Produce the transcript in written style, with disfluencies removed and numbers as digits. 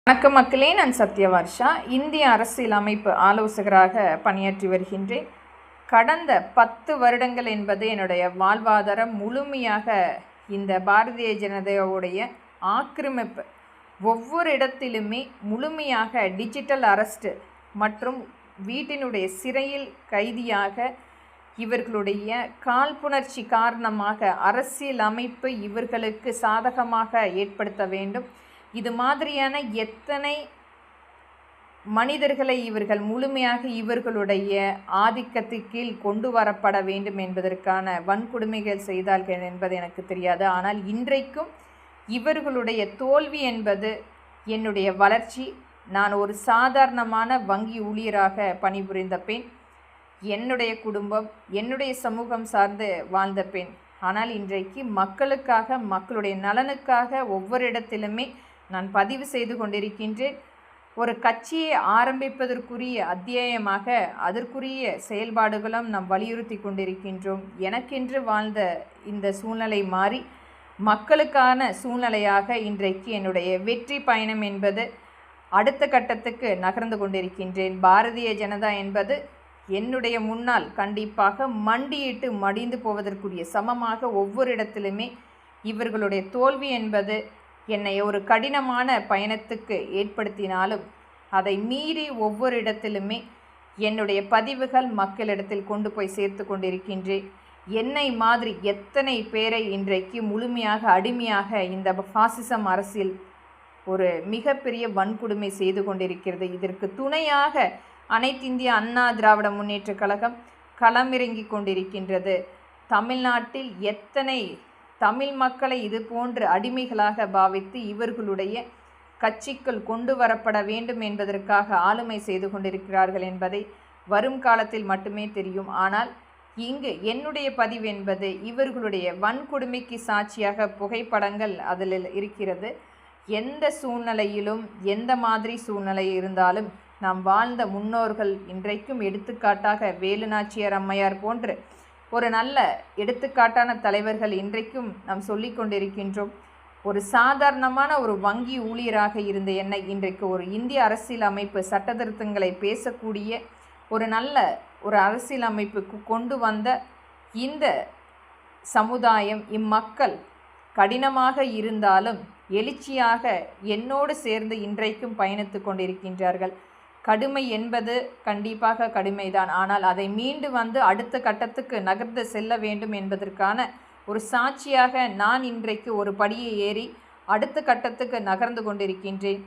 வணக்கம் மக்களே, நான் சத்யவர்ஷா. இந்திய அரசியலமைப்பு ஆலோசகராக பணியாற்றி வருகின்றேன். கடந்த 10 வருடங்கள் என்பது என்னுடைய வாழ்வாதாரம் முழுமையாக இந்த பாரதிய ஜனதாவுடைய ஆக்கிரமிப்பு. ஒவ்வொரு இடத்திலுமே முழுமையாக டிஜிட்டல் அரெஸ்ட்டு மற்றும் வீட்டினுடைய சிறையில் கைதியாக இவர்களுடைய காழ்ப்புணர்ச்சி காரணமாக அரசியல் அமைப்பு இவர்களுக்கு சாதகமாக ஏற்படுத்த வேண்டும். இது மாதிரியான எத்தனை மனிதர்களை இவர்கள் முழுமையாக இவர்களுடைய ஆதிக்கத்தின் கீழ் கொண்டு வரப்பட வேண்டும் என்பதற்கான வன்கொடுமைகள் செய்தார்கள் என்பது எனக்கு தெரியாது. ஆனால் இன்றைக்கும் இவர்களுடைய தோல்வி என்பது என்னுடைய வளர்ச்சி. நான் ஒரு சாதாரணமான வங்கி ஊழியராக பணிபுரிந்த பெண், என்னுடைய குடும்பம், என்னுடைய சமூகம் சார்ந்து வாழ்ந்த பெண். ஆனால் இன்றைக்கு மக்களுக்காக, மக்களுடைய நலனுக்காக ஒவ்வொரு இடத்திலுமே நான் பதிவு செய்து கொண்டிருக்கின்றேன். ஒரு கட்சியை ஆரம்பிப்பதற்குரிய அத்தியாயமாக அதற்குரிய செயல்பாடுகளும் நாம் வலியுறுத்தி கொண்டிருக்கின்றோம். எனக்கென்று வாழ்ந்த இந்த சூழ்நிலை மாறி மக்களுக்கான சூழ்நிலையாக இன்றைக்கு என்னுடைய வெற்றி பயணம் என்பது அடுத்த கட்டத்துக்கு நகர்ந்து கொண்டிருக்கின்றேன். பாரதிய ஜனதா என்பது என்னுடைய முன்னால் கண்டிப்பாக மண்டியிட்டு மடிந்து போவதற்குரிய சமமாக ஒவ்வொரு இடத்திலுமே இவர்களுடைய தோல்வி என்பது என்னை ஒரு கடினமான பயணத்துக்கு ஏற்படுத்தினாலும் அதை மீறி ஒவ்வொரு இடத்திலுமே என்னுடைய பதிவுகள் மக்களிடத்தில் கொண்டு போய் சேர்த்து கொண்டிருக்கின்றேன். என்னை மாதிரி எத்தனை பேரை இன்றைக்கு முழுமையாக அடிமையாக இந்த பாசிசம் அரசியல் ஒரு மிகப்பெரிய வன்கொடுமை செய்து கொண்டிருக்கிறது. இதற்கு துணையாக அனைத்திந்திய அண்ணா திராவிட முன்னேற்ற கழகம் களமிறங்கி கொண்டிருக்கின்றது. தமிழ்நாட்டில் எத்தனை தமிழ் மக்களை இது போன்று அடிமைகளாக பாவித்து இவர்களுடைய கட்சிக்குள் கொண்டு வரப்பட வேண்டும் என்பதற்காக ஆளுமை செய்து கொண்டிருக்கிறார்கள் என்பதை வரும் காலத்தில் மட்டுமே தெரியும். ஆனால் இங்கு என்னுடைய பதிவு என்பது இவர்களுடைய வன்கொடுமைக்கு சாட்சியாக புகைப்படங்கள் அதில் இருக்கிறது. எந்த சூழ்நிலையிலும் எந்த மாதிரி சூழ்நிலை இருந்தாலும் நாம் வாழ்ந்த முன்னோர்கள் இன்றைக்கும் எடுத்துக்காட்டாக வேலுநாச்சியார் அம்மையார் போன்று ஒரு நல்ல எடுத்துக்காட்டான தலைவர்கள் இன்றைக்கும் நாம் சொல்லி கொண்டிருக்கின்றோம். ஒரு சாதாரணமான ஒரு வங்கி ஊழியராக இருந்த என்னை இன்றைக்கு ஒரு இந்திய அரசியல் அமைப்பு சட்ட திருத்தங்களை பேசக்கூடிய ஒரு நல்ல ஒரு அரசியல் அமைப்புக்கு கொண்டு வந்த இந்த சமுதாயம், இம்மக்கள் கடினமாக இருந்தாலும் எழுச்சியாக என்னோடு சேர்ந்து இன்றைக்கும் பயணித்து கொண்டிருக்கின்றார்கள். கடுமை என்பது கண்டிப்பாக கடுமைதான். ஆனால் அதை மீண்டு வந்து அடுத்த கட்டத்துக்கு நகர்ந்து செல்ல வேண்டும் என்பதற்கான ஒரு சாட்சியாக நான் இன்றைக்கு ஒரு படியை ஏறி அடுத்த கட்டத்துக்கு நகர்ந்து கொண்டிருக்கின்றேன்.